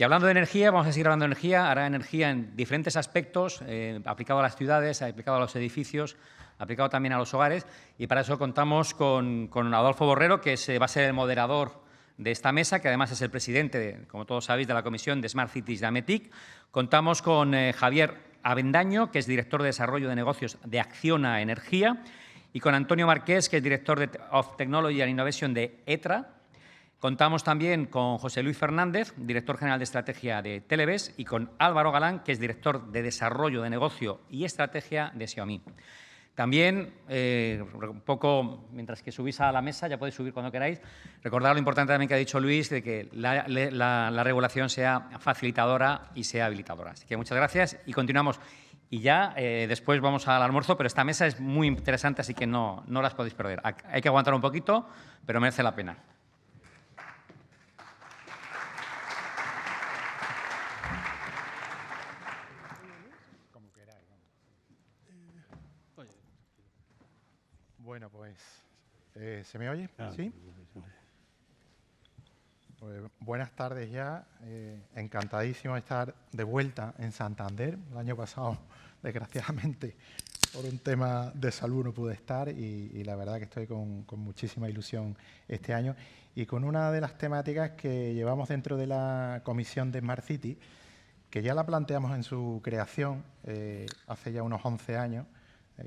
Y hablando de energía, vamos a seguir hablando de energía. Ahora energía en diferentes aspectos, aplicado a las ciudades, aplicado a los edificios, aplicado también a los hogares. Y para eso contamos con Adolfo Borrero, que va a ser el moderador de esta mesa, que además es el presidente, como todos sabéis, de la Comisión de Smart Cities de Ametic. Contamos con Javier Avendaño, que es director de Desarrollo de Negocios de Acciona Energía, y con Antonio Marqués, que es director of Technology and Innovation de ETRA. Contamos también con José Luis Fernández, director general de Estrategia de Televes, y con Álvaro Galán, que es director de Desarrollo de Negocio y Estrategia de Xiaomi. También, un poco, mientras que subís a la mesa, ya podéis subir cuando queráis, recordar lo importante también que ha dicho Luis, de que la regulación sea facilitadora y sea habilitadora. Así que muchas gracias y continuamos. Y ya después vamos al almuerzo, pero esta mesa es muy interesante, así que no las podéis perder. Hay que aguantar un poquito, pero merece la pena. Bueno, pues, ¿se me oye? ¿Sí? Pues, buenas tardes ya. Encantadísimo de estar de vuelta en Santander. El año pasado, desgraciadamente, por un tema de salud no pude estar y la verdad que estoy con muchísima ilusión este año y con una de las temáticas que llevamos dentro de la Comisión de Smart City, que ya la planteamos en su creación hace ya unos 11 años,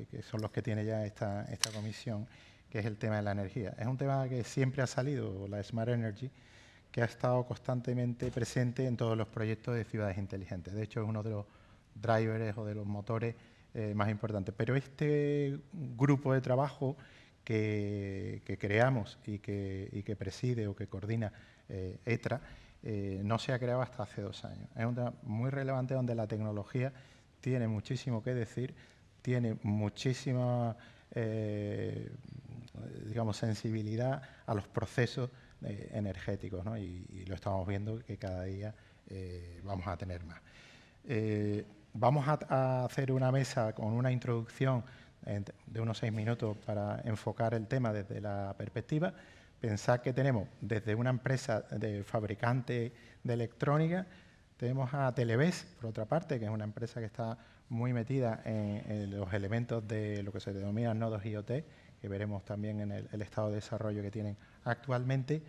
que son los que tiene ya esta comisión, que es el tema de la energía. Es un tema que siempre ha salido, la Smart Energy, que ha estado constantemente presente en todos los proyectos de ciudades inteligentes. De hecho, es uno de los drivers o de los motores más importantes. Pero este grupo de trabajo que creamos y que preside o que coordina ETRA, no se ha creado hasta hace 2 años. Es un tema muy relevante donde la tecnología tiene muchísimo que decir, tiene muchísima digamos, sensibilidad a los procesos energéticos, ¿no? Y lo estamos viendo que cada día vamos a tener más. Vamos a hacer una mesa con una introducción de unos 6 minutos para enfocar el tema desde la perspectiva. Pensad que tenemos desde una empresa de fabricante de electrónica, tenemos a Televes, por otra parte, que es una empresa que está muy metida en los elementos de lo que se denominan nodos IoT, que veremos también en el estado de desarrollo que tienen actualmente,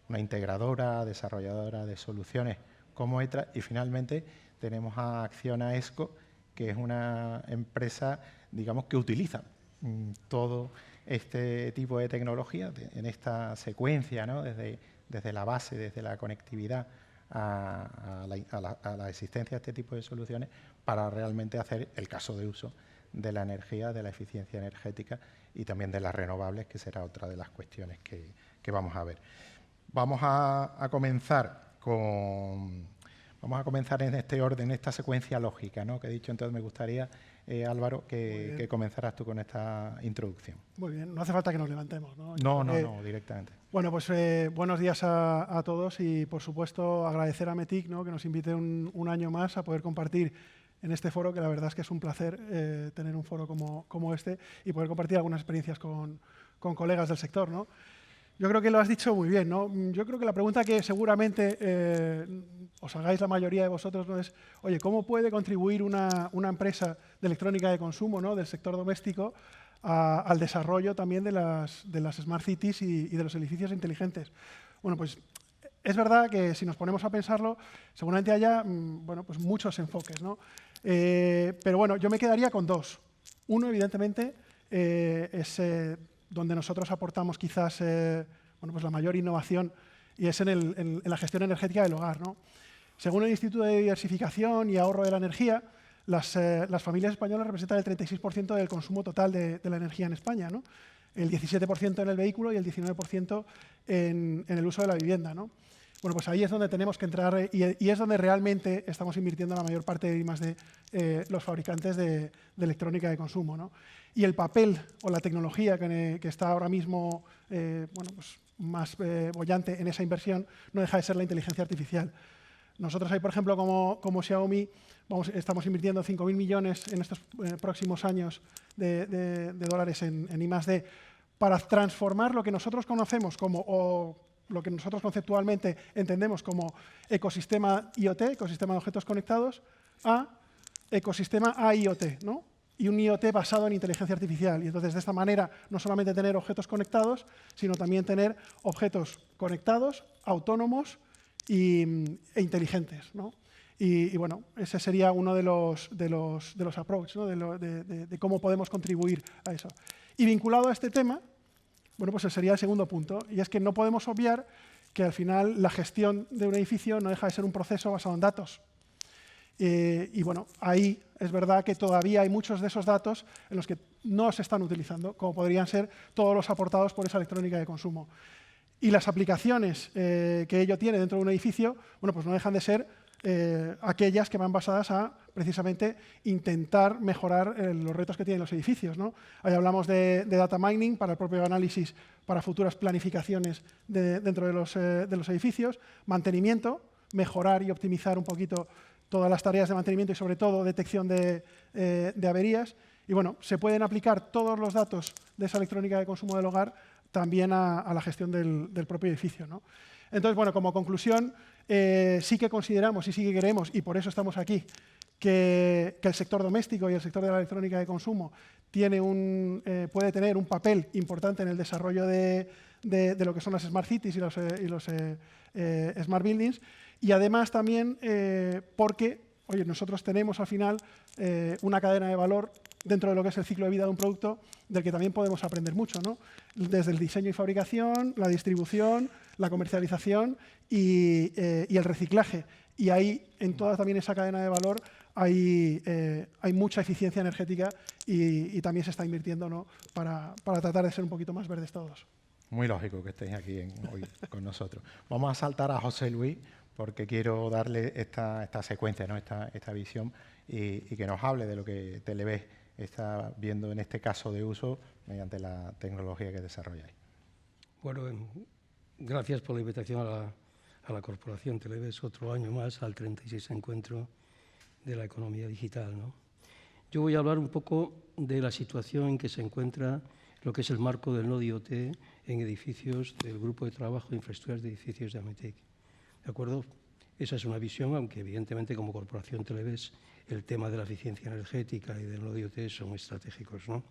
una integradora, desarrolladora de soluciones como ETRA, y finalmente tenemos a Acciona ESCO, que es una empresa, digamos, que utiliza todo este tipo de tecnología en esta secuencia, ¿no? Desde la base, desde la conectividad a la existencia de este tipo de soluciones para realmente hacer el caso de uso de la energía, de la eficiencia energética y también de las renovables, que será otra de las cuestiones que vamos a ver. Vamos a comenzar en este orden, en esta secuencia lógica, ¿no?, que he dicho. Entonces me gustaría, Álvaro, que comenzaras tú con esta introducción. Muy bien, no hace falta que nos levantemos, ¿no? No, directamente. Bueno, pues buenos días a todos y, por supuesto, agradecer a Ametic, ¿no?, que nos invite un año más a poder compartir en este foro, que la verdad es que es un placer tener un foro como este y poder compartir algunas experiencias con colegas del sector, ¿no? Yo creo que lo has dicho muy bien, ¿no? Yo creo que la pregunta que seguramente os hagáis la mayoría de vosotros, ¿no?, es, oye, ¿cómo puede contribuir una empresa de electrónica de consumo, ¿no?, del sector doméstico al desarrollo también de las Smart Cities y de los edificios inteligentes? Bueno, pues es verdad que si nos ponemos a pensarlo, seguramente haya bueno, pues muchos enfoques, ¿no? Pero bueno, yo me quedaría con 2. Uno, evidentemente, es donde nosotros aportamos quizás bueno, pues la mayor innovación, y es en la gestión energética del hogar, ¿no? Según el Instituto de Diversificación y Ahorro de la Energía, las familias españolas representan el 36% del consumo total de la energía en España, ¿no? El 17% en el vehículo y el 19% en el uso de la vivienda, ¿no? Bueno, pues ahí es donde tenemos que entrar y es donde realmente estamos invirtiendo la mayor parte de los fabricantes de electrónica de consumo, ¿no? Y el papel o la tecnología que está ahora mismo bueno, pues más boyante en esa inversión no deja de ser la inteligencia artificial. Nosotros ahí, por ejemplo, como Xiaomi, estamos invirtiendo 5.000 millones en estos próximos años de dólares en I+D para transformar lo que nosotros conocemos como lo que nosotros conceptualmente entendemos como ecosistema IoT, ecosistema de objetos conectados, a ecosistema AIoT, ¿no? Y un IoT basado en inteligencia artificial. Y entonces, de esta manera, no solamente tener objetos conectados, sino también tener objetos conectados, autónomos e inteligentes, ¿no? Y bueno, ese sería uno de los approaches, ¿no? de cómo podemos contribuir a eso. Y vinculado a este tema, bueno, pues sería el segundo punto, y es que no podemos obviar que al final la gestión de un edificio no deja de ser un proceso basado en datos. Y bueno, ahí es verdad que todavía hay muchos de esos datos en los que no se están utilizando, como podrían ser todos los aportados por esa electrónica de consumo. Y las aplicaciones que ello tiene dentro de un edificio, bueno, pues no dejan de ser aquellas que van basadas a precisamente intentar mejorar los retos que tienen los edificios, ¿no? Ahí hablamos de data mining para el propio análisis, para futuras planificaciones dentro de los edificios, mantenimiento, mejorar y optimizar un poquito todas las tareas de mantenimiento y sobre todo detección de averías. Y bueno, se pueden aplicar todos los datos de esa electrónica de consumo del hogar también a la gestión del propio edificio, ¿no? Entonces, bueno, como conclusión, sí que consideramos y sí que queremos, y por eso estamos aquí, que el sector doméstico y el sector de la electrónica de consumo puede tener un papel importante en el desarrollo de lo que son las Smart Cities y los Smart Buildings, y además también porque, oye, nosotros tenemos al final una cadena de valor dentro de lo que es el ciclo de vida de un producto del que también podemos aprender mucho, ¿no? Desde el diseño y fabricación, la distribución, la comercialización y el reciclaje. Y ahí, en toda también esa cadena de valor, hay mucha eficiencia energética y también se está invirtiendo, ¿no? para tratar de ser un poquito más verdes todos. Muy lógico que estéis aquí hoy con nosotros. Vamos a saltar a José Luis, porque quiero darle esta secuencia, ¿no? esta visión, y que nos hable de lo que Televes está viendo en este caso de uso mediante la tecnología que desarrolláis. Bueno, gracias por la invitación a la Corporación Televes, otro año más al 36 Encuentro de la Economía Digital, ¿no? Yo voy a hablar un poco de la situación en que se encuentra lo que es el marco del Nodo IoT en edificios del Grupo de Trabajo de Infraestructuras de Edificios de Ametec. ¿De acuerdo? Esa es una visión, aunque evidentemente como Corporación Televes el tema de la eficiencia energética y del Nodo IoT son estratégicos, ¿no?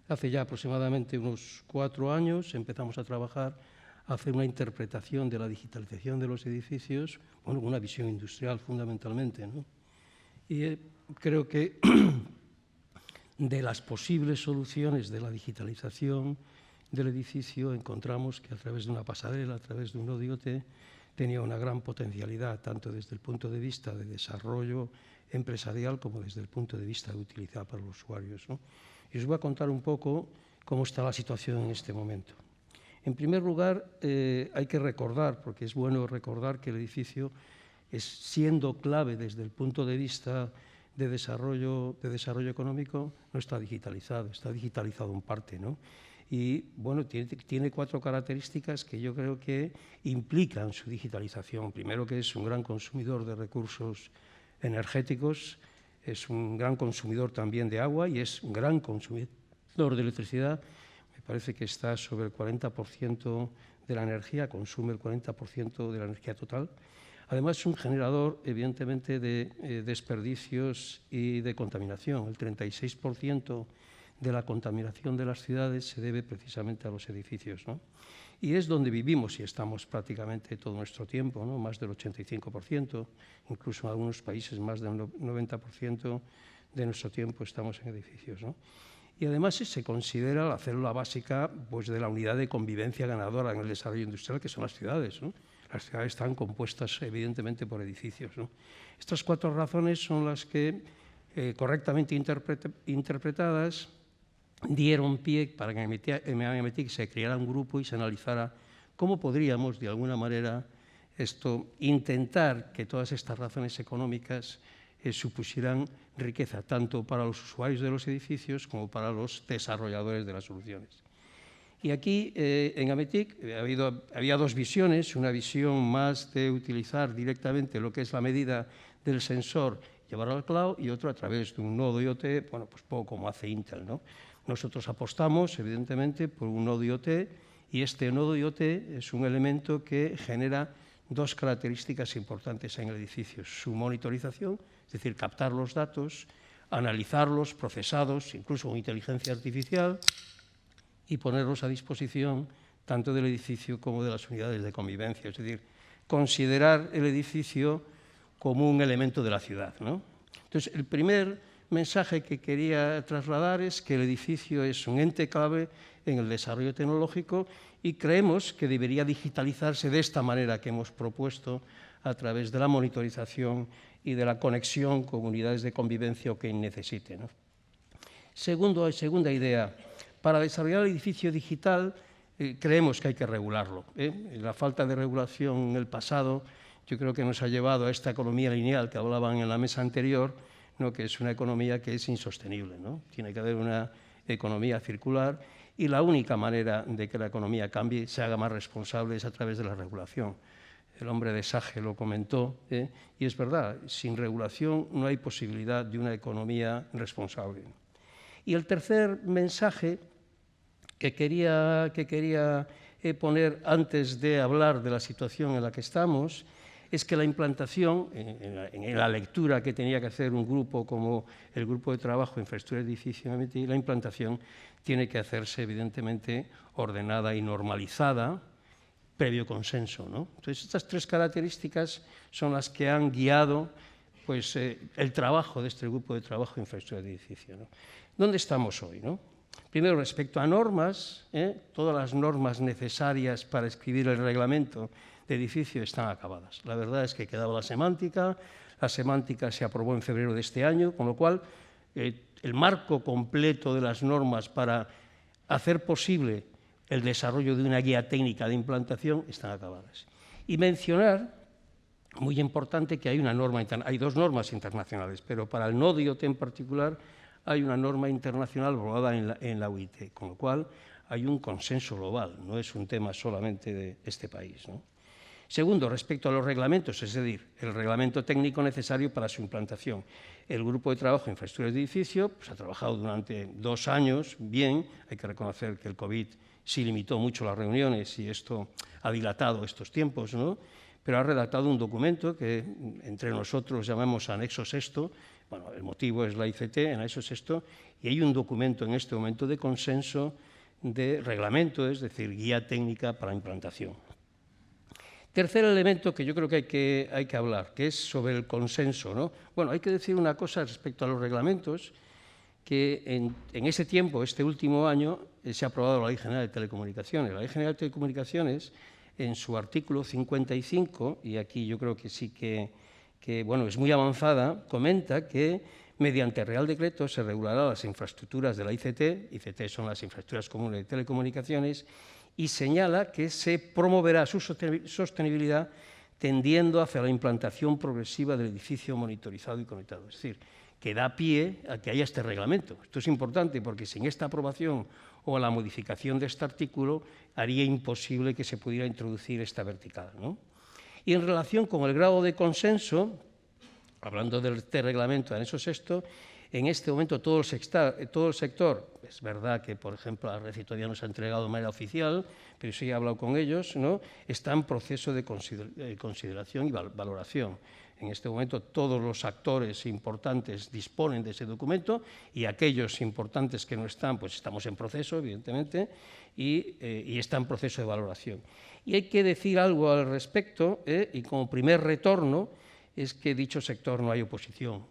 Hace ya aproximadamente unos 4 años empezamos a trabajar, a hacer una interpretación de la digitalización de los edificios, bueno, una visión industrial fundamentalmente, ¿no? Y creo que de las posibles soluciones de la digitalización del edificio encontramos que a través de una pasarela, a través de un Nodo IoT, tenía una gran potencialidad, tanto desde el punto de vista de desarrollo empresarial como desde el punto de vista de utilidad para los usuarios, ¿no? Y os voy a contar un poco cómo está la situación en este momento. En primer lugar, hay que recordar, porque es bueno recordar que el edificio, siendo clave desde el punto de vista de desarrollo económico, no está digitalizado en parte, ¿no? Y bueno, tiene 4 características que yo creo que implican su digitalización. Primero, que es un gran consumidor de recursos energéticos, es un gran consumidor también de agua y es un gran consumidor de electricidad. Me parece que está sobre el 40% de la energía, consume el 40% de la energía total. Además, es un generador, evidentemente, de desperdicios y de contaminación. El 36% de la contaminación de las ciudades se debe precisamente a los edificios, ¿no? Y es donde vivimos y estamos prácticamente todo nuestro tiempo, ¿no? Más del 85%, incluso en algunos países más del 90% de nuestro tiempo estamos en edificios, ¿no? Y además se considera la célula básica, pues, de la unidad de convivencia ganadora en el desarrollo industrial, que son las ciudades, ¿no? Las ciudades están compuestas evidentemente por edificios, ¿no? Estas 4 razones son las que, correctamente interpretadas, dieron pie para que en Ametec se creara un grupo y se analizara cómo podríamos, de alguna manera, intentar que todas estas razones económicas supusieran riqueza, tanto para los usuarios de los edificios como para los desarrolladores de las soluciones. Y aquí, en Ametec, había 2 visiones, una visión más de utilizar directamente lo que es la medida del sensor, llevarlo al cloud, y otra a través de un nodo IoT, bueno, pues poco como hace Intel, ¿no? Nosotros apostamos, evidentemente, por un nodo IoT Y este nodo IoT es un elemento que genera dos características importantes en el edificio. Su monitorización, es decir, captar los datos, analizarlos, procesados, incluso con inteligencia artificial, y ponerlos a disposición tanto del edificio como de las unidades de convivencia. Es decir, considerar el edificio como un elemento de la ciudad, ¿no? Entonces, el primer mensaje que quería trasladar es que el edificio es un ente clave en el desarrollo tecnológico y creemos que debería digitalizarse de esta manera que hemos propuesto a través de la monitorización y de la conexión con unidades de convivencia o que necesite, ¿no? Segunda idea, para desarrollar el edificio digital creemos que hay que regularlo. La falta de regulación en el pasado yo creo que nos ha llevado a esta economía lineal que hablaban en la mesa anterior, ¿no? Que es una economía que es insostenible, ¿no? Tiene que haber una economía circular y la única manera de que la economía cambie, se haga más responsable, es a través de la regulación. El hombre de Sage lo comentó, y es verdad, sin regulación no hay posibilidad de una economía responsable. Y el tercer mensaje que quería poner antes de hablar de la situación en la que estamos es que la implantación, en la lectura que tenía que hacer un grupo como el Grupo de Trabajo Infraestructura de Edificio, la implantación tiene que hacerse evidentemente ordenada y normalizada, previo consenso, ¿no? Entonces, estas tres características son las que han guiado pues, el trabajo de este Grupo de Trabajo Infraestructura de Edificio, ¿no? ¿Dónde estamos hoy, no? Primero, respecto a normas, todas las normas necesarias para escribir el reglamento de edificio están acabadas. La verdad es que quedaba la semántica se aprobó en febrero de este año, con lo cual el marco completo de las normas para hacer posible el desarrollo de una guía técnica de implantación están acabadas. Y mencionar, muy importante, que hay dos normas internacionales, pero para el nodo IoT en particular hay una norma internacional aprobada en la UIT, con lo cual hay un consenso global, no es un tema solamente de este país, ¿no? Segundo, respecto a los reglamentos, es decir, el reglamento técnico necesario para su implantación. El Grupo de Trabajo en Infraestructuras de Edificio pues, ha trabajado durante 2 años, bien, hay que reconocer que el COVID sí limitó mucho las reuniones y esto ha dilatado estos tiempos, ¿no? Pero ha redactado un documento que entre nosotros llamamos anexo sexto. Bueno, el motivo es la ICT, anexo sexto, y hay un documento en este momento de consenso de reglamento, es decir, guía técnica para implantación. Tercer elemento que yo creo que hay que hablar, que es sobre el consenso, ¿no? Bueno, hay que decir una cosa respecto a los reglamentos, que en ese tiempo, este último año, se ha aprobado la Ley General de Telecomunicaciones. La Ley General de Telecomunicaciones, en su artículo 55, y aquí yo creo que sí que bueno, es muy avanzada, comenta que mediante Real Decreto se regularán las infraestructuras de la ICT, ICT son las infraestructuras comunes de telecomunicaciones, y señala que se promoverá su sostenibilidad tendiendo hacia la implantación progresiva del edificio monitorizado y conectado. Es decir, que da pie a que haya este reglamento. Esto es importante porque sin esta aprobación o la modificación de este artículo haría imposible que se pudiera introducir esta vertical, ¿no? Y en relación con el grado de consenso, hablando de este reglamento de anexo sexto, en este momento todo el sector, es verdad que, por ejemplo, la Red todavía no se ha entregado de manera oficial, pero sí he hablado con ellos, ¿no? Está en proceso de consideración y valoración. En este momento todos los actores importantes disponen de ese documento y aquellos importantes que no están, pues estamos en proceso, evidentemente, y está en proceso de valoración. Y hay que decir algo al respecto, y como primer retorno, es que dicho sector no hay oposición.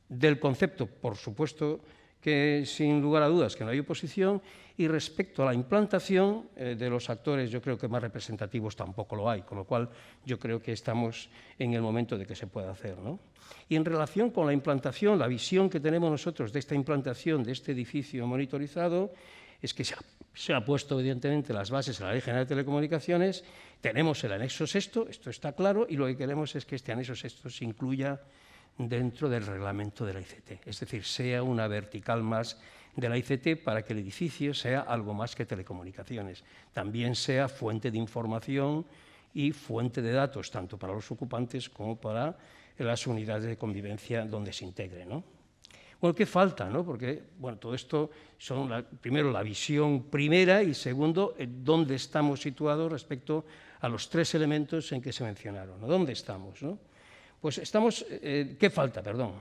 Del concepto, por supuesto, que sin lugar a dudas que no hay oposición, y respecto a la implantación de los actores, yo creo que más representativos tampoco lo hay, con lo cual yo creo que estamos en el momento de que se pueda hacer, ¿no? Y en relación con la implantación, la visión que tenemos nosotros de esta implantación de este edificio monitorizado es que se ha puesto evidentemente las bases en la Ley General de Telecomunicaciones, tenemos el anexo sexto, esto está claro, y lo que queremos es que este anexo sexto se incluya dentro del reglamento de la ICT, es decir, sea una vertical más de la ICT para que el edificio sea algo más que telecomunicaciones, también sea fuente de información y fuente de datos, tanto para los ocupantes como para las unidades de convivencia donde se integre, ¿no? Bueno, ¿qué falta, no? Porque, bueno, todo esto son, primero, la visión primera y, segundo, dónde estamos situados respecto a los tres elementos en que se mencionaron, ¿no? ¿Dónde estamos, no? Pues estamos, ¿qué falta? Perdón.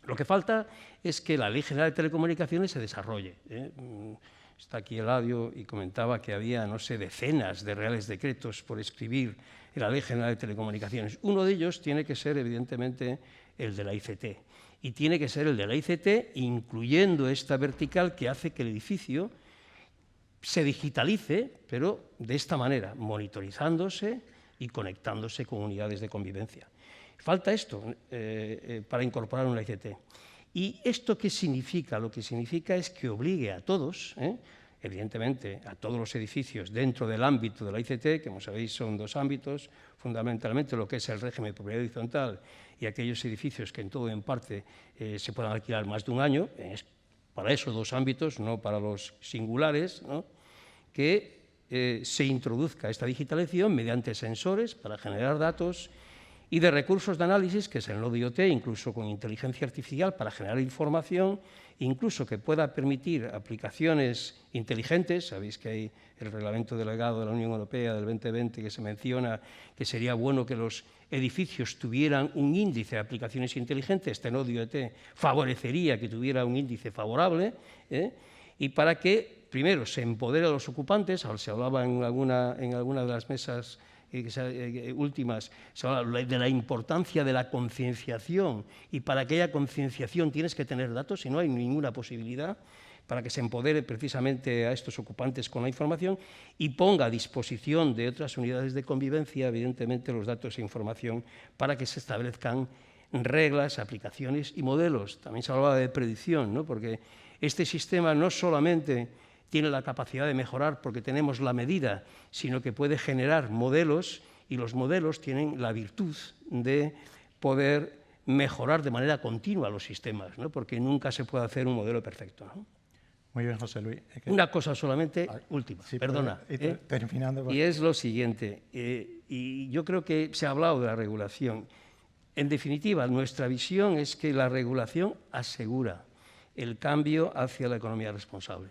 Lo que falta es que la Ley General de Telecomunicaciones se desarrolle. Está aquí Eladio y comentaba que había, no sé, decenas de reales decretos por escribir en la Ley General de Telecomunicaciones. Uno de ellos tiene que ser, evidentemente, el de la ICT. Y tiene que ser el de la ICT, incluyendo esta vertical que hace que el edificio se digitalice, pero de esta manera, monitorizándose y conectándose con unidades de convivencia. Falta esto para incorporar una ICT. ¿Y esto qué significa? Lo que significa es que obligue a todos, evidentemente a todos los edificios dentro del ámbito de la ICT, que como sabéis son dos ámbitos, fundamentalmente lo que es el régimen de propiedad horizontal y aquellos edificios que en todo o en parte se puedan alquilar más de un año, es para esos dos ámbitos, no para los singulares, ¿no? Que se introduzca esta digitalización mediante sensores para generar datos y de recursos de análisis, que es el nodo IoT, incluso con inteligencia artificial para generar información, incluso que pueda permitir aplicaciones inteligentes. Sabéis que hay el reglamento delegado de la Unión Europea del 2020 que se menciona que sería bueno que los edificios tuvieran un índice de aplicaciones inteligentes. Este nodo IoT favorecería que tuviera un índice favorable, y para que, primero, se empodere a los ocupantes. Ahora se hablaba en alguna de las mesas últimas, se habla de la importancia de la concienciación, y para aquella concienciación tienes que tener datos y no hay ninguna posibilidad, para que se empodere precisamente a estos ocupantes con la información y ponga a disposición de otras unidades de convivencia, evidentemente, los datos e información para que se establezcan reglas, aplicaciones y modelos. También se hablaba de predicción, ¿no? Porque este sistema no solamente tiene la capacidad de mejorar porque tenemos la medida, sino que puede generar modelos, y los modelos tienen la virtud de poder mejorar de manera continua los sistemas, ¿no? Porque nunca se puede hacer un modelo perfecto, ¿no? Muy bien, José Luis. Una cosa solamente, última, sí, perdona. Terminando. Y es lo siguiente, y yo creo que se ha hablado de la regulación. En definitiva, nuestra visión es que la regulación asegura el cambio hacia la economía responsable.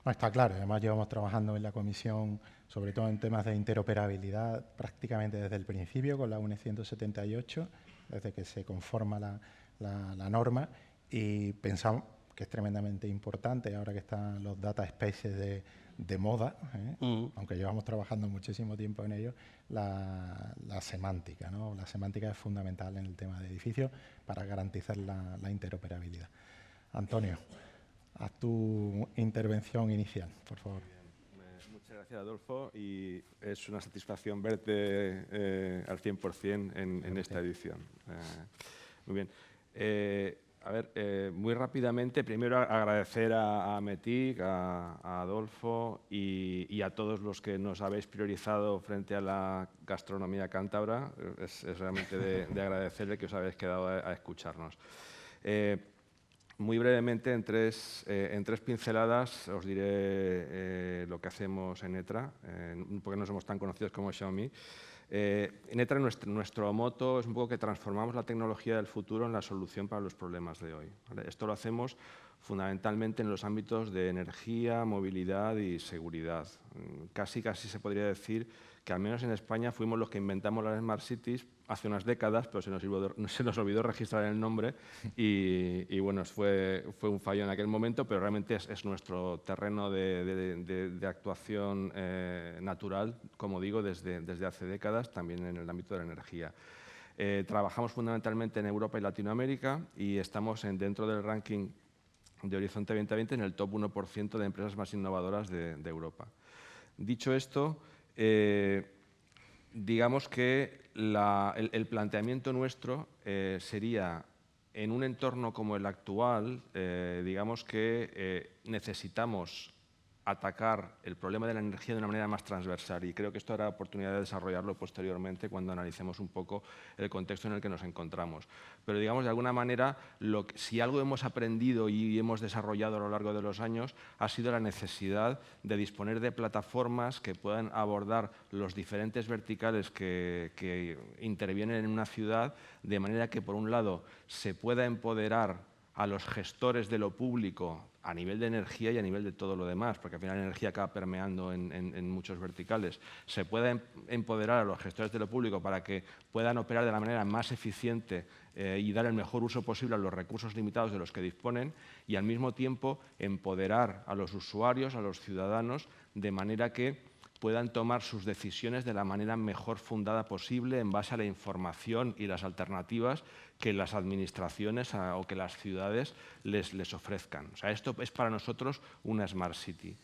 No, está claro, además llevamos trabajando en la comisión, sobre todo en temas de interoperabilidad, prácticamente desde el principio, con la UNE 178, desde que se conforma la norma, y pensamos que es tremendamente importante, ahora que están los data spaces de moda, aunque llevamos trabajando muchísimo tiempo en ello, la semántica, ¿no? La semántica es fundamental en el tema de edificios para garantizar la interoperabilidad. Antonio, haz tu intervención inicial, por favor. Muchas gracias, Adolfo, y es una satisfacción verte al 100% en esta edición. Muy bien. Muy rápidamente, primero agradecer a Metic, a Adolfo y a todos los que nos habéis priorizado frente a la gastronomía cántabra. Es realmente de agradecerle que os habéis quedado a escucharnos. Muy brevemente, en tres pinceladas, os diré lo que hacemos en ETRA, porque no somos tan conocidos como Xiaomi. En ETRA nuestro moto es un poco que transformamos la tecnología del futuro en la solución para los problemas de hoy, ¿vale? Esto lo hacemos fundamentalmente en los ámbitos de energía, movilidad y seguridad. Casi se podría decir que al menos en España fuimos los que inventamos las Smart Cities hace unas décadas, pero se nos olvidó registrar el nombre y bueno, fue un fallo en aquel momento, pero realmente es nuestro terreno de actuación natural, como digo, desde hace décadas, también en el ámbito de la energía. Trabajamos fundamentalmente en Europa y Latinoamérica y estamos dentro del ranking de Horizonte 2020 en el top 1% de empresas más innovadoras de Europa. Dicho esto, digamos que el planteamiento nuestro sería, en un entorno como el actual, digamos que necesitamos atacar el problema de la energía de una manera más transversal, y creo que esto habrá oportunidad de desarrollarlo posteriormente cuando analicemos un poco el contexto en el que nos encontramos. Pero digamos, de alguna manera, si algo hemos aprendido y hemos desarrollado a lo largo de los años ha sido la necesidad de disponer de plataformas que puedan abordar los diferentes verticales que intervienen en una ciudad, de manera que, por un lado, se pueda empoderar a los gestores de lo público a nivel de energía y a nivel de todo lo demás, porque al final la energía acaba permeando en muchos verticales. Se puede empoderar a los gestores de lo público para que puedan operar de la manera más eficiente y dar el mejor uso posible a los recursos limitados de los que disponen, y al mismo tiempo empoderar a los usuarios, a los ciudadanos, de manera que puedan tomar sus decisiones de la manera mejor fundada posible en base a la información y las alternativas que las administraciones o que las ciudades les ofrezcan. O sea, esto es para nosotros una Smart City.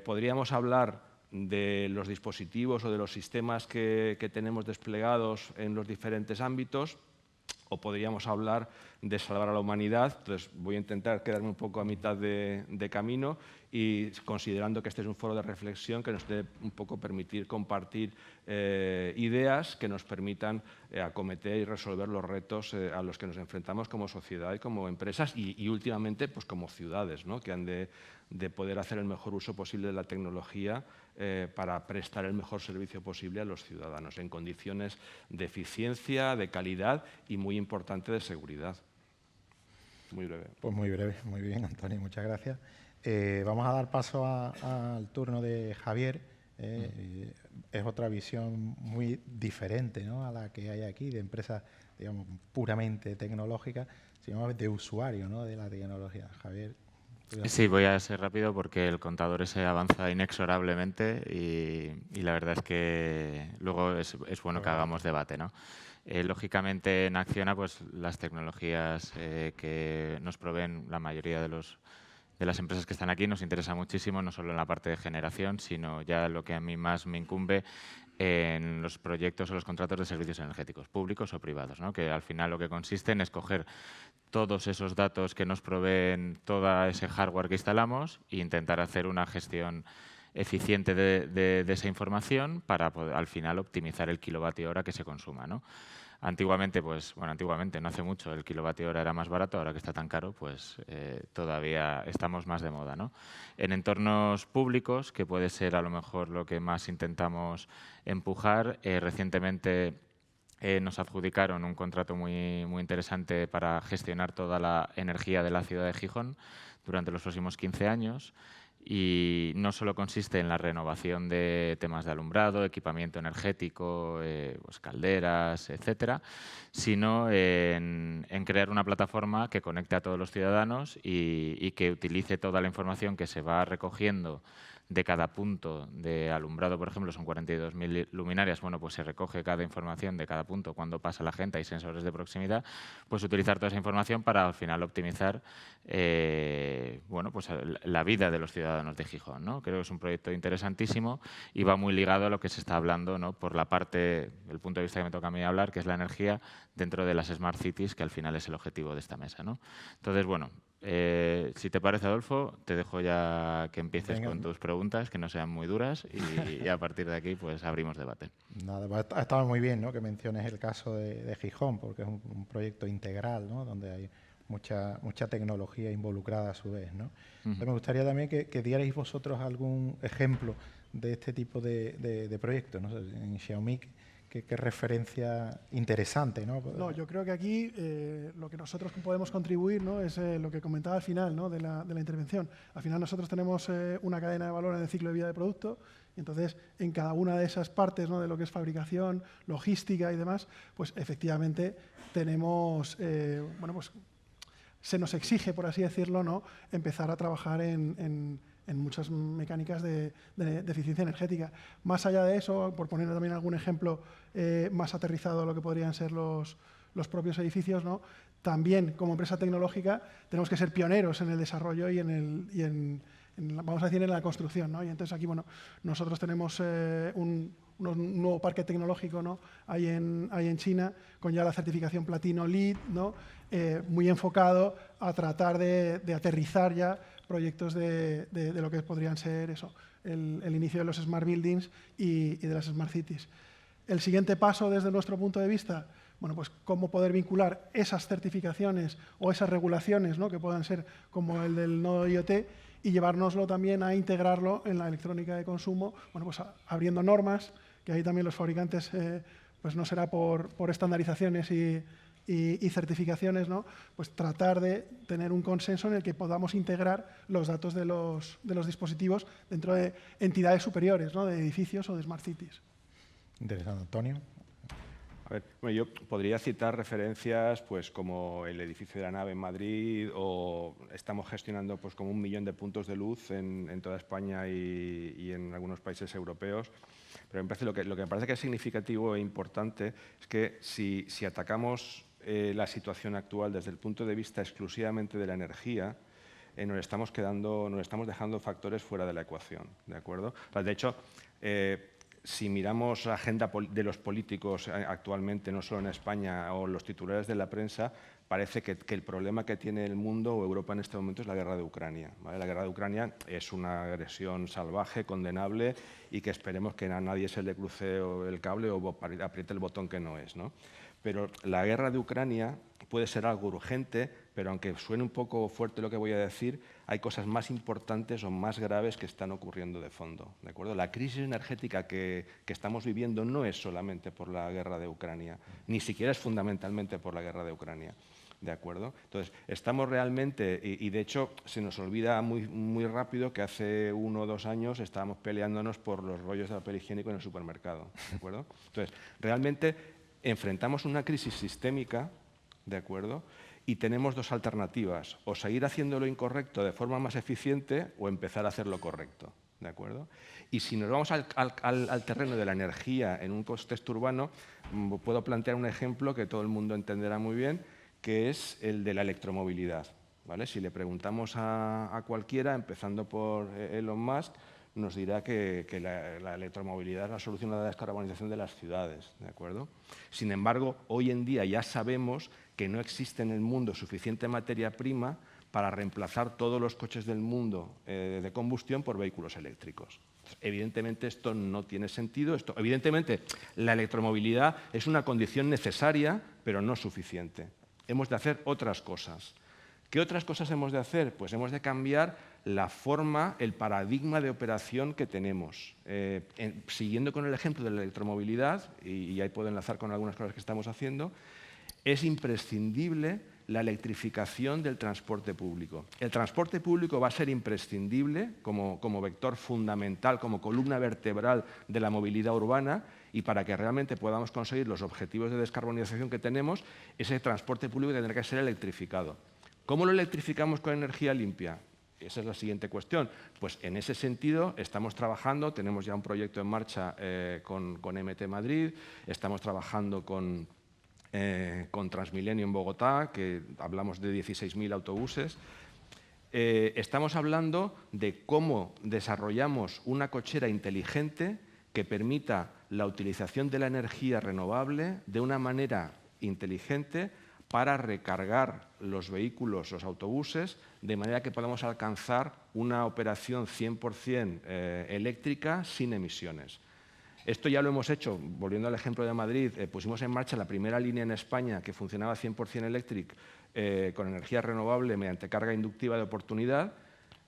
Podríamos hablar de los dispositivos o de los sistemas que tenemos desplegados en los diferentes ámbitos, o podríamos hablar de salvar a la humanidad. Entonces, voy a intentar quedarme un poco a mitad de camino, y considerando que este es un foro de reflexión que nos debe un poco permitir compartir ideas que nos permitan acometer y resolver los retos a los que nos enfrentamos como sociedad y como empresas, y últimamente pues como ciudades, ¿no?, que han de poder hacer el mejor uso posible de la tecnología para prestar el mejor servicio posible a los ciudadanos en condiciones de eficiencia, de calidad y, muy importante, de seguridad. Muy breve. Pues muy breve, muy bien, Antonio, muchas gracias. Vamos a dar paso al turno de Javier. Es otra visión muy diferente, ¿no?, a la que hay aquí, de empresas, digamos, puramente tecnológicas, sino de usuario, ¿no?, de la tecnología. Javier. Sí, voy a ser rápido porque el contador ese avanza inexorablemente y la verdad es que luego es bueno que hagamos debate, ¿no? Lógicamente, en Acciona, pues las tecnologías que nos proveen la mayoría de las empresas que están aquí nos interesa muchísimo, no solo en la parte de generación, sino ya lo que a mí más me incumbe en los proyectos o los contratos de servicios energéticos, públicos o privados, ¿no?, que al final lo que consiste en escoger todos esos datos que nos proveen todo ese hardware que instalamos e intentar hacer una gestión eficiente de esa información para poder, al final, optimizar el kilovatio hora que se consuma, ¿no? Antiguamente, no hace mucho, el kilovatio hora era más barato. Ahora que está tan caro, pues todavía estamos más de moda, ¿no? En entornos públicos, que puede ser a lo mejor lo que más intentamos empujar, recientemente nos adjudicaron un contrato muy interesante para gestionar toda la energía de la ciudad de Gijón durante los próximos 15 años. Y no solo consiste en la renovación de temas de alumbrado, equipamiento energético, pues calderas, etcétera, sino en crear una plataforma que conecte a todos los ciudadanos y que utilice toda la información que se va recogiendo de cada punto de alumbrado. Por ejemplo, son 42.000 luminarias. Bueno, pues se recoge cada información de cada punto cuando pasa la gente, hay sensores de proximidad, pues utilizar toda esa información para al final optimizar pues la vida de los ciudadanos de Gijón, ¿no? Creo que es un proyecto interesantísimo y va muy ligado a lo que se está hablando, ¿no?, por la parte, el punto de vista que me toca a mí hablar, que es la energía dentro de las Smart Cities, que al final es el objetivo de esta mesa, ¿no? Entonces, bueno, si te parece, Adolfo, te dejo ya que empieces con tus preguntas, que no sean muy duras, y a partir de aquí pues abrimos debate. Nada, pues ha estado muy bien, ¿no?, que menciones el caso de Gijón, porque es un proyecto integral, ¿no?, donde hay mucha tecnología involucrada a su vez, ¿no? Entonces, me gustaría también que dierais vosotros algún ejemplo de este tipo de proyectos, ¿no? En Xiaomi, qué referencia interesante, ¿no? No, yo creo que aquí lo que nosotros podemos contribuir, ¿no?, es lo que comentaba al final, ¿no?, de la intervención. Al final nosotros tenemos una cadena de valor en el ciclo de vida de producto, y entonces en cada una de esas partes, ¿no?, de lo que es fabricación, logística y demás, pues efectivamente tenemos, pues se nos exige, por así decirlo, ¿no?, empezar a trabajar en muchas mecánicas de eficiencia energética. Más allá de eso, por poner también algún ejemplo más aterrizado a lo que podrían ser los propios edificios, ¿no?, también como empresa tecnológica tenemos que ser pioneros en el desarrollo y vamos a decir, en la construcción, ¿no? Y entonces aquí, bueno, nosotros tenemos un nuevo parque tecnológico, ¿no?, ahí en China, con ya la certificación platino LEED, ¿no?, muy enfocado a tratar de aterrizar ya proyectos de lo que podrían ser eso, el inicio de los Smart Buildings y de las Smart Cities. El siguiente paso desde nuestro punto de vista, bueno, pues cómo poder vincular esas certificaciones o esas regulaciones, ¿no?, que puedan ser como el del nodo IoT, y llevárnoslo también a integrarlo en la electrónica de consumo, bueno, pues abriendo normas, que ahí también los fabricantes, pues no será por estandarizaciones y y certificaciones, ¿no? Pues tratar de tener un consenso en el que podamos integrar los datos de los dispositivos dentro de entidades superiores, ¿no? De edificios o de Smart Cities. Interesante. Antonio. A ver, bueno, yo podría citar referencias pues, como el edificio de la nave en Madrid, o estamos gestionando pues, como 1 millón de puntos de luz en toda España y en algunos países europeos. Pero me parece lo que me parece que es significativo e importante es que si atacamos la situación actual desde el punto de vista exclusivamente de la energía, nos estamos dejando factores fuera de la ecuación, ¿de acuerdo? De hecho, si miramos la agenda de los políticos actualmente, no solo en España, o los titulares de la prensa, parece que el problema que tiene el mundo o Europa en este momento es la guerra de Ucrania, ¿vale? La guerra de Ucrania es una agresión salvaje, condenable, y que esperemos que a nadie se le cruce el cable o apriete el botón que no es, ¿no? Pero la guerra de Ucrania puede ser algo urgente, pero aunque suene un poco fuerte lo que voy a decir, hay cosas más importantes o más graves que están ocurriendo de fondo, ¿de acuerdo? La crisis energética que estamos viviendo no es solamente por la guerra de Ucrania, ni siquiera es fundamentalmente por la guerra de Ucrania, ¿de acuerdo? Entonces, estamos realmente, y de hecho se nos olvida muy rápido que hace 1 o 2 años estábamos peleándonos por los rollos de papel higiénico en el supermercado, ¿de acuerdo? Entonces, realmente enfrentamos una crisis sistémica, ¿de acuerdo? Y tenemos 2 alternativas, o seguir haciendo lo incorrecto de forma más eficiente o empezar a hacer lo correcto, ¿de acuerdo? Y si nos vamos al terreno de la energía en un contexto urbano, puedo plantear un ejemplo que todo el mundo entenderá muy bien, que es el de la electromovilidad, ¿vale? Si le preguntamos a cualquiera, empezando por Elon Musk, nos dirá que la electromovilidad es la solución a la descarbonización de las ciudades, ¿de acuerdo? Sin embargo, hoy en día ya sabemos que no existe en el mundo suficiente materia prima para reemplazar todos los coches del mundo de combustión por vehículos eléctricos. Evidentemente, esto no tiene sentido. Evidentemente, la electromovilidad es una condición necesaria, pero no suficiente. Hemos de hacer otras cosas. ¿Qué otras cosas hemos de hacer? Pues hemos de cambiar la forma, el paradigma de operación que tenemos. Siguiendo con el ejemplo de la electromovilidad, y ahí puedo enlazar con algunas cosas que estamos haciendo, es imprescindible la electrificación del transporte público. El transporte público va a ser imprescindible como vector fundamental, como columna vertebral de la movilidad urbana, y para que realmente podamos conseguir los objetivos de descarbonización que tenemos, ese transporte público tendrá que ser electrificado. ¿Cómo lo electrificamos con energía limpia? Esa es la siguiente cuestión. Pues en ese sentido estamos trabajando, tenemos ya un proyecto en marcha con MT Madrid, estamos trabajando con Transmilenio en Bogotá, que hablamos de 16.000 autobuses. Estamos hablando de cómo desarrollamos una cochera inteligente que permita la utilización de la energía renovable de una manera inteligente para recargar los vehículos, los autobuses, de manera que podamos alcanzar una operación 100% eléctrica sin emisiones. Esto ya lo hemos hecho, volviendo al ejemplo de Madrid, pusimos en marcha la primera línea en España que funcionaba 100% eléctrica con energía renovable mediante carga inductiva de oportunidad.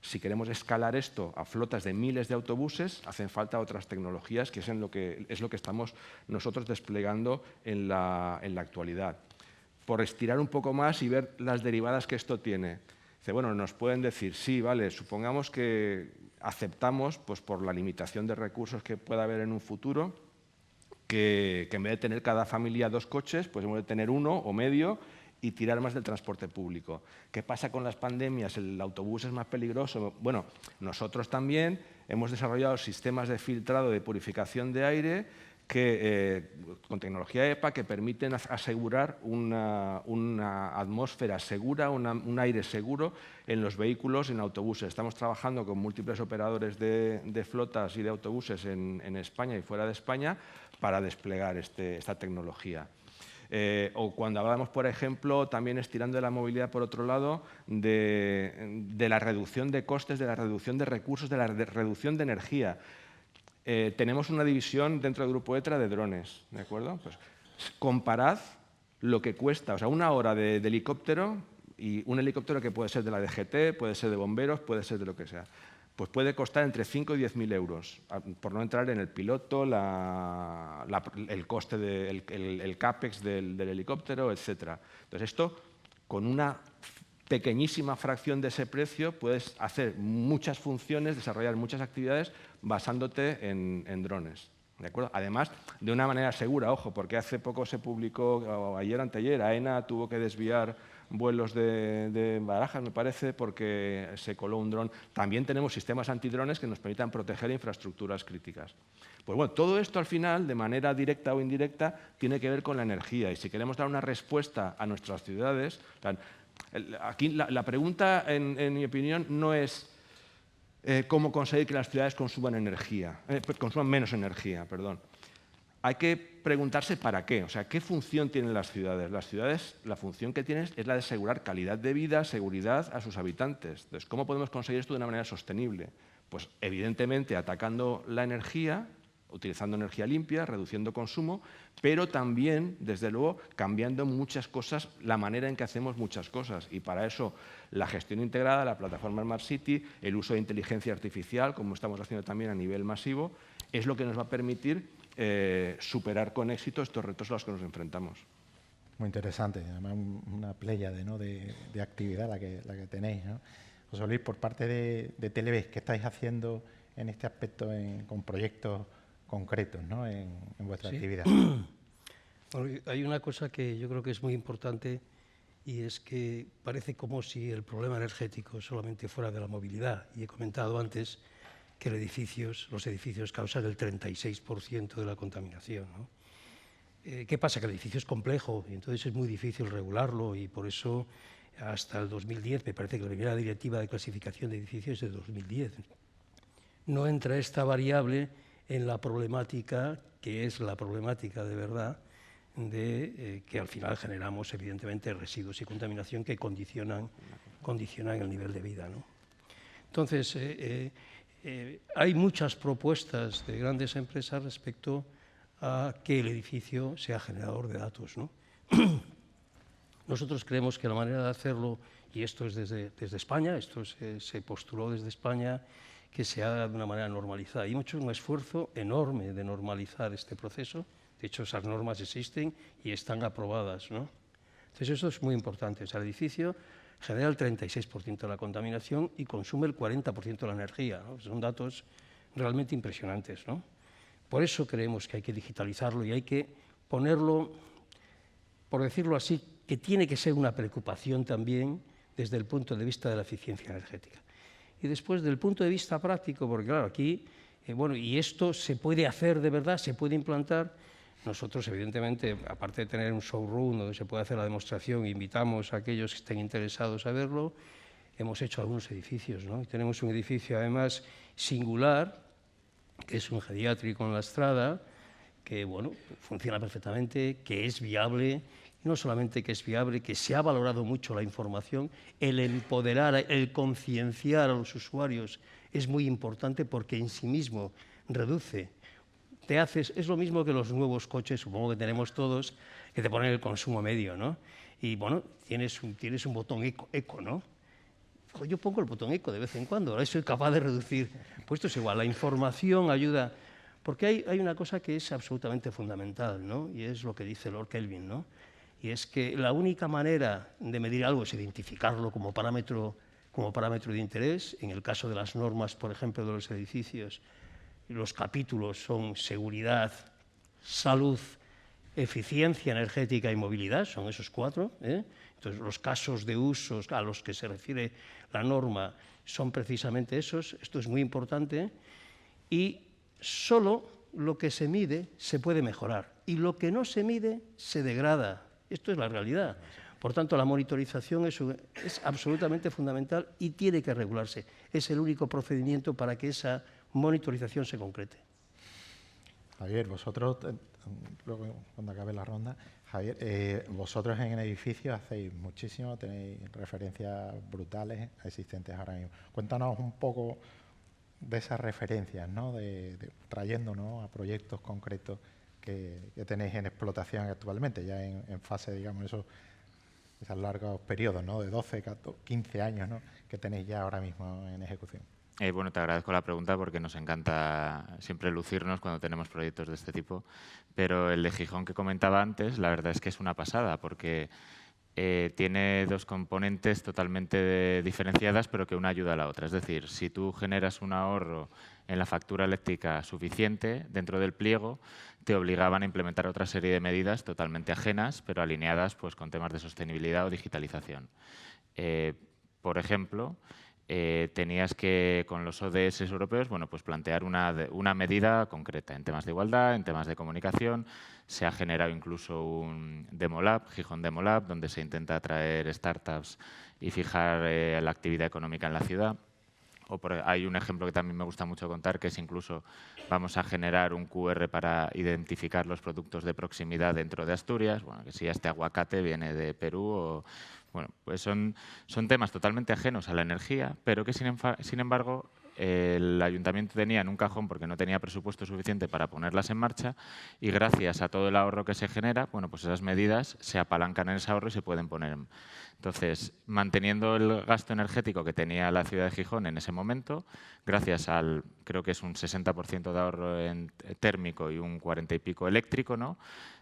Si queremos escalar esto a flotas de miles de autobuses, hacen falta otras tecnologías, que es lo que estamos nosotros desplegando en la actualidad. Por estirar un poco más y ver las derivadas que esto tiene. Bueno, nos pueden decir, sí, vale, supongamos que aceptamos, pues por la limitación de recursos que pueda haber en un futuro, que en vez de tener cada familia 2 coches, pues hemos de tener 1 o medio y tirar más del transporte público. ¿Qué pasa con las pandemias? ¿El autobús es más peligroso? Bueno, nosotros también hemos desarrollado sistemas de filtrado de purificación de aire que, con tecnología EPA, que permiten asegurar una atmósfera segura, un aire seguro en los vehículos, en autobuses. Estamos trabajando con múltiples operadores de flotas y de autobuses en España y fuera de España para desplegar esta tecnología. O cuando hablamos, por ejemplo, también estirando de la movilidad por otro lado, de la reducción de costes, de la reducción de recursos, de la reducción de energía. Tenemos una división dentro del Grupo ETRA de drones, ¿de acuerdo? Pues comparad lo que cuesta, o sea, 1 hora de helicóptero, y un helicóptero que puede ser de la DGT, puede ser de bomberos, puede ser de lo que sea. pues puede costar entre 5 y 10.000 euros, por no entrar en el piloto, el coste del CAPEX del helicóptero, etc. Entonces, esto, con una pequeñísima fracción de ese precio, puedes hacer muchas funciones, desarrollar muchas actividades basándote en drones. ¿De acuerdo? Además, de una manera segura, ojo, porque hace poco se publicó, o ayer o anteayer, AENA tuvo que desviar vuelos de Barajas, me parece, porque se coló un dron. También tenemos sistemas antidrones que nos permitan proteger infraestructuras críticas. Pues bueno, todo esto al final, de manera directa o indirecta, tiene que ver con la energía. Y si queremos dar una respuesta a nuestras ciudades, aquí la pregunta, en mi opinión, no es cómo conseguir que las ciudades consuman menos energía, perdón. Hay que preguntarse para qué, o sea, ¿qué función tienen las ciudades? Las ciudades, la función que tienen es la de asegurar calidad de vida, seguridad a sus habitantes. Entonces, ¿cómo podemos conseguir esto de una manera sostenible? Pues, evidentemente, atacando la energía, utilizando energía limpia, reduciendo consumo, pero también, desde luego, cambiando muchas cosas, la manera en que hacemos muchas cosas. Y para eso, la gestión integrada, la plataforma Smart City, el uso de inteligencia artificial, como estamos haciendo también a nivel masivo, es lo que nos va a permitir superar con éxito estos retos a los que nos enfrentamos. Muy interesante, además una pléyade, ¿no?, de actividad la que tenéis, ¿no? José Luis, por parte de Televes, ¿qué estáis haciendo en este aspecto con proyectos concretos, ¿no?, en vuestra actividad? Bueno, hay una cosa que yo creo que es muy importante, y es que parece como si el problema energético solamente fuera de la movilidad. Y he comentado antes que los edificios causan el 36% de la contaminación, ¿no? ¿Qué pasa? Que el edificio es complejo y entonces es muy difícil regularlo, y por eso hasta el 2010, me parece que la primera directiva de clasificación de edificios es de 2010, no entra esta variable en la problemática, que es la problemática de verdad, de que al final generamos evidentemente residuos y contaminación que condicionan el nivel de vida, ¿no? Entonces, hay muchas propuestas de grandes empresas respecto a que el edificio sea generador de datos, ¿no? Nosotros creemos que la manera de hacerlo, y esto es desde España, esto se postuló desde España, que se haga de una manera normalizada. Y hemos hecho un esfuerzo enorme de normalizar este proceso. De hecho, esas normas existen y están aprobadas, ¿no? Entonces, eso es muy importante. O sea, el edificio genera el 36% de la contaminación y consume el 40% de la energía, ¿no? Son datos realmente impresionantes, ¿no? Por eso creemos que hay que digitalizarlo y hay que ponerlo, por decirlo así, que tiene que ser una preocupación también desde el punto de vista de la eficiencia energética. Y después, del punto de vista práctico, porque claro, aquí, bueno, y esto se puede hacer de verdad, se puede implantar. Nosotros, evidentemente, aparte de tener un showroom donde se puede hacer la demostración, invitamos a aquellos que estén interesados a verlo, hemos hecho algunos edificios, ¿no? Y tenemos un edificio, además, singular, que es un geriátrico en La Estrada, que, bueno, funciona perfectamente, que es viable. No solamente que es viable, que se ha valorado mucho la información, el empoderar, el concienciar a los usuarios es muy importante, porque en sí mismo reduce, es lo mismo que los nuevos coches, supongo que tenemos todos, que te ponen el consumo medio, ¿no? Y bueno, tienes un botón eco, ¿no? Yo pongo el botón eco de vez en cuando, ahora soy capaz de reducir. Pues esto es igual, la información ayuda, porque hay una cosa que es absolutamente fundamental, ¿no? Y es lo que dice Lord Kelvin, ¿no? Y es que la única manera de medir algo es identificarlo como parámetro de interés. En el caso de las normas, por ejemplo, de los edificios, los capítulos son seguridad, salud, eficiencia energética y movilidad, son esos 4, ¿eh? Entonces, los casos de usos a los que se refiere la norma son precisamente esos. Esto es muy importante, y solo lo que se mide se puede mejorar, y lo que no se mide se degrada. Esto es la realidad. Por tanto, la monitorización es absolutamente fundamental y tiene que regularse. Es el único procedimiento para que esa monitorización se concrete. Javier, vosotros, luego cuando acabe la ronda, Javier, vosotros en el edificio hacéis muchísimo, tenéis referencias brutales existentes ahora mismo. Cuéntanos un poco de esas referencias, ¿no?, trayéndonos a proyectos concretos que tenéis en explotación actualmente, ya en fase, digamos, esos largos periodos, ¿no?, de 12, 15 años, ¿no?, que tenéis ya ahora mismo en ejecución. Bueno, te agradezco la pregunta porque nos encanta siempre lucirnos cuando tenemos proyectos de este tipo, pero el de Gijón que comentaba antes, la verdad es que es una pasada porque tiene dos componentes totalmente diferenciadas, pero que una ayuda a la otra. Es decir, si tú generas un ahorro en la factura eléctrica suficiente dentro del pliego, te obligaban a implementar otra serie de medidas totalmente ajenas, pero alineadas pues, con temas de sostenibilidad o digitalización. Por ejemplo, tenías que, con los ODS europeos, bueno, pues plantear una medida concreta en temas de igualdad, en temas de comunicación. Se ha generado incluso un Demolab, Gijón Demolab, donde se intenta atraer startups y fijar la actividad económica en la ciudad. Hay un ejemplo que también me gusta mucho contar, que es incluso vamos a generar un QR para identificar los productos de proximidad dentro de Asturias. Bueno, que si este aguacate viene de Perú o... Bueno, pues son temas totalmente ajenos a la energía, pero que sin embargo el ayuntamiento tenía en un cajón porque no tenía presupuesto suficiente para ponerlas en marcha y gracias a todo el ahorro que se genera, bueno, pues esas medidas se apalancan en ese ahorro y se pueden poner. Entonces, manteniendo el gasto energético que tenía la ciudad de Gijón en ese momento, gracias al, creo que es un 60% de ahorro en térmico y un 40 y pico eléctrico, ¿no?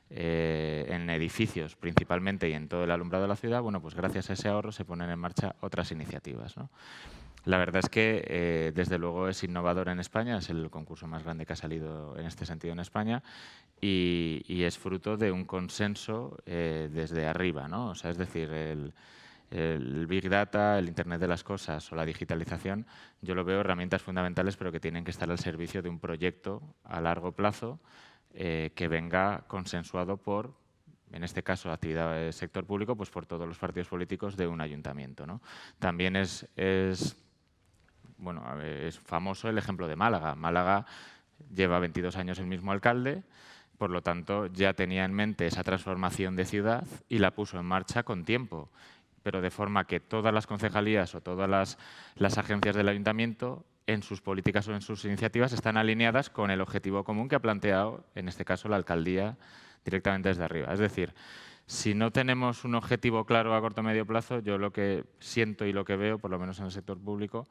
En edificios principalmente y en todo el alumbrado de la ciudad, bueno, pues gracias a ese ahorro se ponen en marcha otras iniciativas, ¿no? La verdad es que, desde luego, es innovador en España, es el concurso más grande que ha salido en este sentido en España y es fruto de un consenso desde arriba, ¿no? O sea, es decir, el Big Data, el Internet de las cosas o la digitalización, yo lo veo herramientas fundamentales, pero que tienen que estar al servicio de un proyecto a largo plazo que venga consensuado por, en este caso, actividad del sector público, pues por todos los partidos políticos de un ayuntamiento, ¿no? También es famoso el ejemplo de Málaga. Málaga lleva 22 años el mismo alcalde, por lo tanto, ya tenía en mente esa transformación de ciudad y la puso en marcha con tiempo, pero de forma que todas las concejalías o todas las agencias del ayuntamiento en sus políticas o en sus iniciativas están alineadas con el objetivo común que ha planteado, en este caso, la alcaldía directamente desde arriba. Es decir, si no tenemos un objetivo claro a corto o medio plazo, yo lo que siento y lo que veo, por lo menos en el sector público,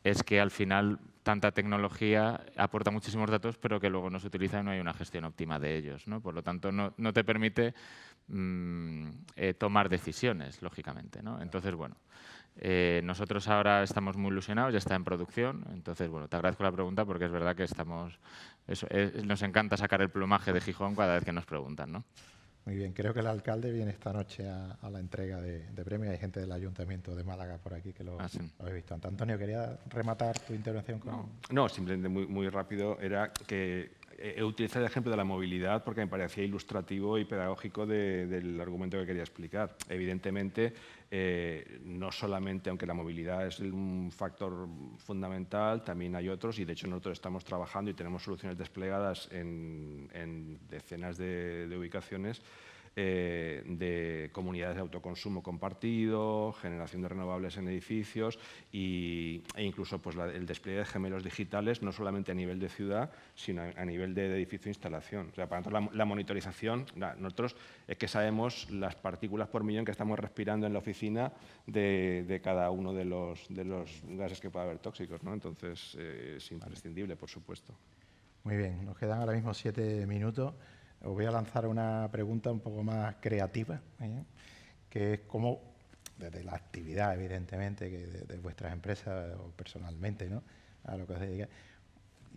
es que al final tanta tecnología aporta muchísimos datos, pero que luego no se utiliza y no hay una gestión óptima de ellos, ¿no? Por lo tanto, no te permite tomar decisiones, lógicamente, ¿no? Entonces, bueno, nosotros ahora estamos muy ilusionados, ya está en producción. Entonces, bueno, te agradezco la pregunta porque es verdad que nos encanta sacar el plumaje de Gijón cada vez que nos preguntan, ¿no? Muy bien, creo que el alcalde viene esta noche a la entrega de premios. Hay gente del Ayuntamiento de Málaga por aquí que lo habéis visto. Antonio, ¿quería rematar tu intervención con...? No, simplemente muy rápido. Era que he utilizado el ejemplo de la movilidad porque me parecía ilustrativo y pedagógico del argumento que quería explicar. Evidentemente, no solamente, aunque la movilidad es un factor fundamental, también hay otros y de hecho nosotros estamos trabajando y tenemos soluciones desplegadas en decenas de ubicaciones de comunidades de autoconsumo compartido, generación de renovables en edificios e incluso pues, el despliegue de gemelos digitales, no solamente a nivel de ciudad, sino a nivel de edificio e instalación. O sea, para nosotros la monitorización, nosotros es que sabemos las partículas por millón que estamos respirando en la oficina de cada uno de los gases que pueda haber tóxicos, ¿no? Entonces, es imprescindible, por supuesto. Muy bien, nos quedan ahora mismo 7 minutos. Os voy a lanzar una pregunta un poco más creativa, que es cómo, desde la actividad, evidentemente, que de vuestras empresas o personalmente, ¿no?, a lo que os dedicáis,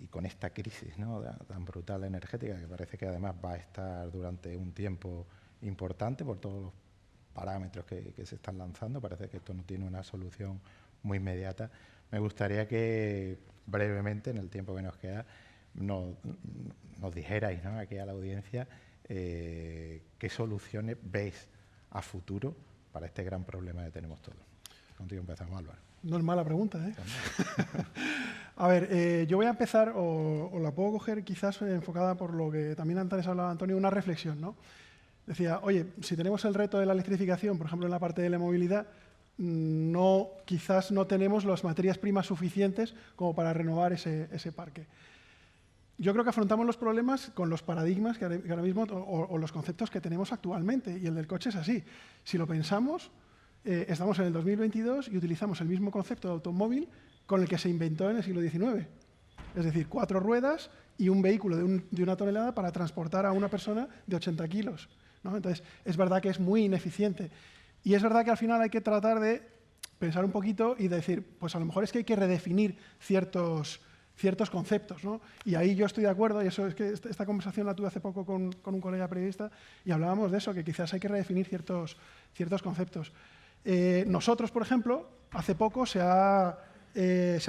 y con esta crisis, ¿no?, tan brutal energética, que parece que además va a estar durante un tiempo importante por todos los parámetros que se están lanzando, parece que esto no tiene una solución muy inmediata. Me gustaría que brevemente, en el tiempo que nos queda, nos dijerais, ¿no?, aquí a la audiencia qué soluciones veis a futuro para este gran problema que tenemos todos. Contigo empezamos, Álvaro. No es mala pregunta, ¿eh? A ver, yo voy a empezar, o la puedo coger quizás enfocada por lo que también antes hablaba Antonio, una reflexión, ¿no? Decía, oye, si tenemos el reto de la electrificación, por ejemplo, en la parte de la movilidad, quizás no tenemos las materias primas suficientes como para renovar ese parque. Yo creo que afrontamos los problemas con los paradigmas que ahora mismo, o los conceptos que tenemos actualmente, y el del coche es así. Si lo pensamos, estamos en el 2022 y utilizamos el mismo concepto de automóvil con el que se inventó en el siglo XIX. Es decir, 4 ruedas y un vehículo de 1 tonelada para transportar a una persona de 80 kilos, ¿no? Entonces, es verdad que es muy ineficiente. Y es verdad que al final hay que tratar de pensar un poquito y decir, pues a lo mejor es que hay que redefinir ciertos conceptos, ¿no? Y ahí yo estoy de acuerdo, y eso es que esta conversación la tuve hace poco con un colega periodista y hablábamos de eso, que quizás hay que redefinir ciertos conceptos. Nosotros, por ejemplo, hace poco se ha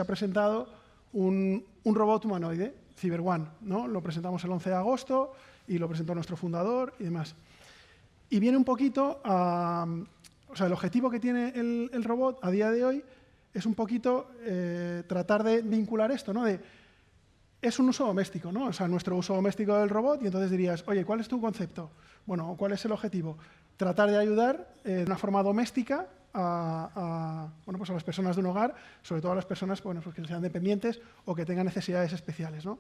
presentado un robot humanoide, CyberOne, ¿no? Lo presentamos el 11 de agosto y lo presentó nuestro fundador y demás. Y viene un poquito a... O sea, el objetivo que tiene el robot a día de hoy es un poquito tratar de vincular esto, ¿no? Es un uso doméstico, ¿no? O sea, nuestro uso doméstico del robot, y entonces dirías, oye, ¿cuál es tu concepto? Bueno, ¿cuál es el objetivo? Tratar de ayudar de una forma doméstica bueno, pues a las personas de un hogar, sobre todo a las personas, bueno, pues que sean dependientes o que tengan necesidades especiales, ¿no?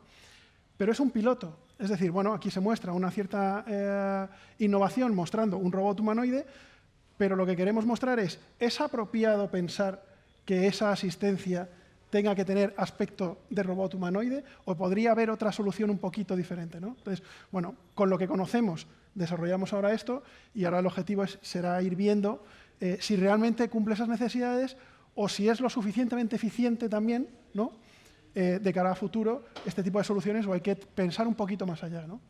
Pero es un piloto, es decir, bueno, aquí se muestra una cierta innovación mostrando un robot humanoide, pero lo que queremos mostrar ¿es apropiado pensar que esa asistencia tenga que tener aspecto de robot humanoide o podría haber otra solución un poquito diferente, ¿no? Entonces, bueno, con lo que conocemos desarrollamos ahora esto y ahora el objetivo será ir viendo si realmente cumple esas necesidades o si es lo suficientemente eficiente también, ¿no? De cara a futuro este tipo de soluciones o hay que pensar un poquito más allá, ¿no?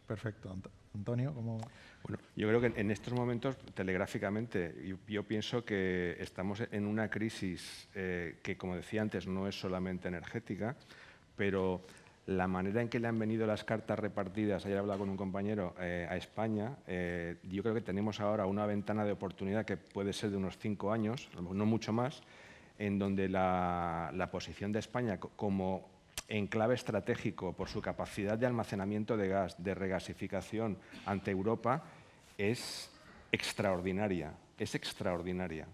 Perfecto. Antonio, ¿cómo...? Bueno, yo creo que en estos momentos, telegráficamente, yo pienso que estamos en una crisis que, como decía antes, no es solamente energética, pero la manera en que le han venido las cartas repartidas, ayer hablaba con un compañero, a España, yo creo que tenemos ahora una ventana de oportunidad que puede ser de unos 5 años, no mucho más, en donde la posición de España como enclave estratégico por su capacidad de almacenamiento de gas, de regasificación ante Europa, es extraordinaria, es extraordinaria.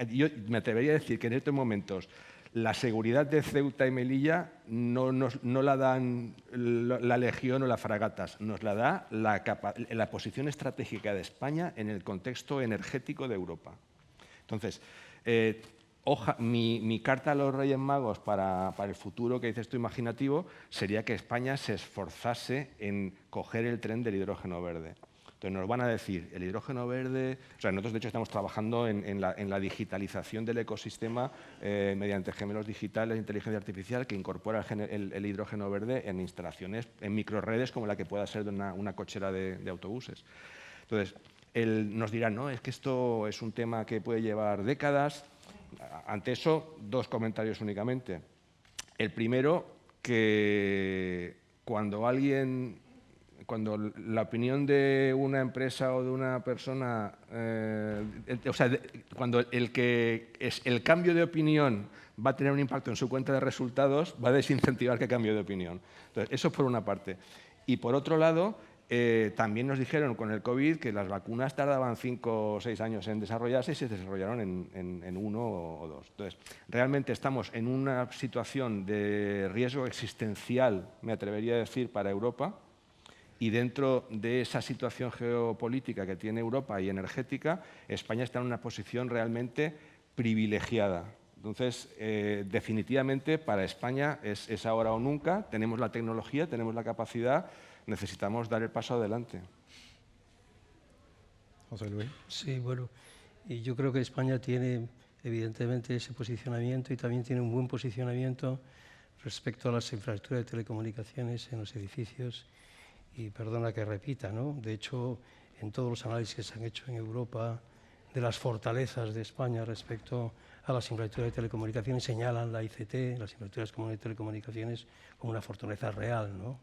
Yo me atrevería a decir que en estos momentos la seguridad de Ceuta y Melilla no la dan la Legión o las fragatas, nos la da la posición estratégica de España en el contexto energético de Europa. Entonces, mi carta a los Reyes Magos para el futuro que dices tú imaginativo sería que España se esforzase en coger el tren del hidrógeno verde. Entonces nos van a decir, el hidrógeno verde... O sea, nosotros de hecho estamos trabajando en la digitalización del ecosistema mediante gemelos digitales, inteligencia artificial, que incorpora el hidrógeno verde en instalaciones, en microredes como la que pueda ser de una cochera de autobuses. Entonces, nos dirán, no, es que esto es un tema que puede llevar décadas. Ante eso, 2 comentarios únicamente. El primero, que cuando la opinión de una empresa o de una persona, cuando el cambio de opinión va a tener un impacto en su cuenta de resultados, va a desincentivar que cambie de opinión. Entonces, eso por una parte. Y por otro lado, también nos dijeron con el COVID que las vacunas tardaban 5 o 6 años en desarrollarse y se desarrollaron en 1 o 2. Entonces, realmente estamos en una situación de riesgo existencial, me atrevería a decir, para Europa, y dentro de esa situación geopolítica que tiene Europa y energética, España está en una posición realmente privilegiada. Entonces, definitivamente para España es ahora o nunca, tenemos la tecnología, tenemos la capacidad, necesitamos dar el paso adelante. José Luis. Sí, bueno, y yo creo que España tiene evidentemente ese posicionamiento y también tiene un buen posicionamiento respecto a las infraestructuras de telecomunicaciones en los edificios. Y perdona que repita, ¿no? De hecho, en todos los análisis que se han hecho en Europa de las fortalezas de España respecto a las infraestructuras de telecomunicaciones señalan la ICT, las infraestructuras de telecomunicaciones, como una fortaleza real, ¿no?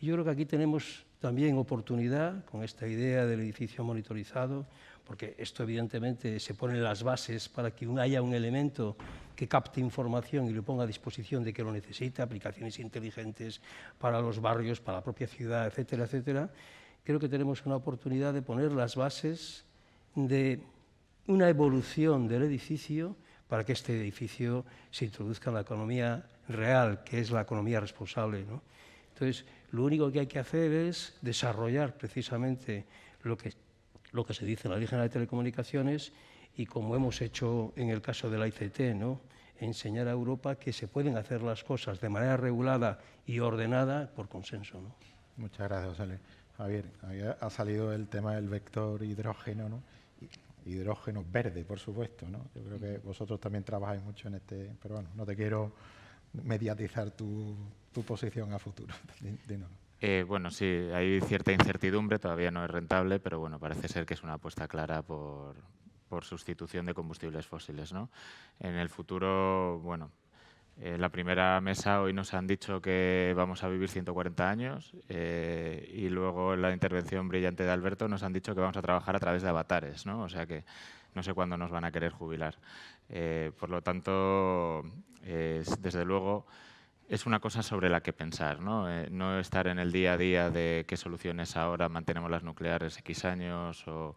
Y yo creo que aquí tenemos también oportunidad con esta idea del edificio monitorizado, porque esto evidentemente se ponen las bases para que haya un elemento que capte información y lo ponga a disposición de que lo necesita, aplicaciones inteligentes para los barrios, para la propia ciudad, etcétera, etcétera. Creo que tenemos una oportunidad de poner las bases de una evolución del edificio para que este edificio se introduzca en la economía real, que es la economía responsable, ¿no? Entonces, lo único que hay que hacer es desarrollar precisamente lo que se dice en la Ley General de Telecomunicaciones y como hemos hecho en el caso de la ICT, ¿no? enseñar a Europa que se pueden hacer las cosas de manera regulada y ordenada por consenso, ¿no? Muchas gracias, José Luis. Javier, ha salido el tema del vector hidrógeno, ¿no? Hidrógeno verde, por supuesto, ¿no? Yo creo que vosotros también trabajáis mucho en este, pero bueno, no te quiero mediatizar tu posición a futuro. Dinos. Bueno, sí, hay cierta incertidumbre, todavía no es rentable, pero bueno, parece ser que es una apuesta clara por sustitución de combustibles fósiles, ¿no? En el futuro, bueno, la primera mesa hoy nos han dicho que vamos a vivir 140 años y luego en la intervención brillante de Alberto nos han dicho que vamos a trabajar a través de avatares, ¿no? O sea que no sé cuándo nos van a querer jubilar. Por lo tanto, desde luego, es una cosa sobre la que pensar, ¿no? No estar en el día a día de qué soluciones ahora mantenemos las nucleares X años o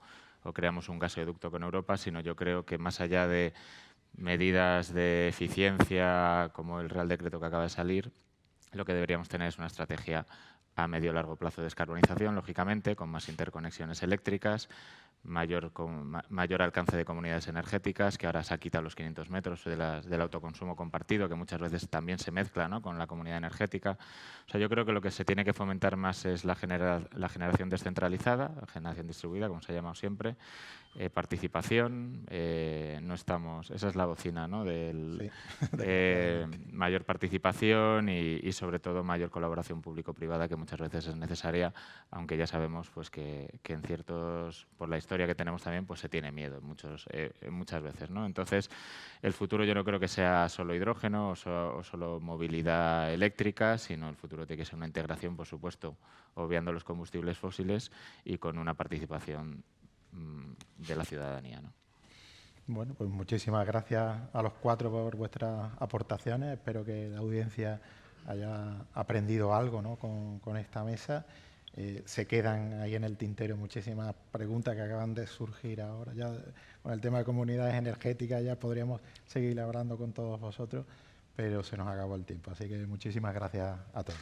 creamos un gasoducto con Europa, sino yo creo que más allá de medidas de eficiencia como el Real Decreto que acaba de salir, lo que deberíamos tener es una estrategia a medio y largo plazo de descarbonización, lógicamente, con más interconexiones eléctricas, mayor alcance de comunidades energéticas, que ahora se ha quitado los 500 metros del autoconsumo compartido, que muchas veces también se mezcla, ¿no?, con la comunidad energética. O sea, yo creo que lo que se tiene que fomentar más es la generación descentralizada, la generación distribuida, como se ha llamado siempre, participación, no estamos, esa es la bocina, ¿no?, mayor participación y sobre todo mayor colaboración público-privada, que muchas veces es necesaria, aunque ya sabemos pues que en ciertos, por la historia que tenemos también, pues se tiene miedo muchas veces, ¿no? Entonces, el futuro yo no creo que sea solo hidrógeno o solo movilidad eléctrica, sino el futuro tiene que ser una integración, por supuesto, obviando los combustibles fósiles y con una participación de la ciudadanía, ¿no? Bueno, pues muchísimas gracias a los cuatro por vuestras aportaciones. Espero que la audiencia haya aprendido algo, ¿no?, con esta mesa. Se quedan ahí en el tintero muchísimas preguntas que acaban de surgir ahora. Ya con el tema de comunidades energéticas ya podríamos seguir hablando con todos vosotros, pero se nos acabó el tiempo. Así que muchísimas gracias a todos.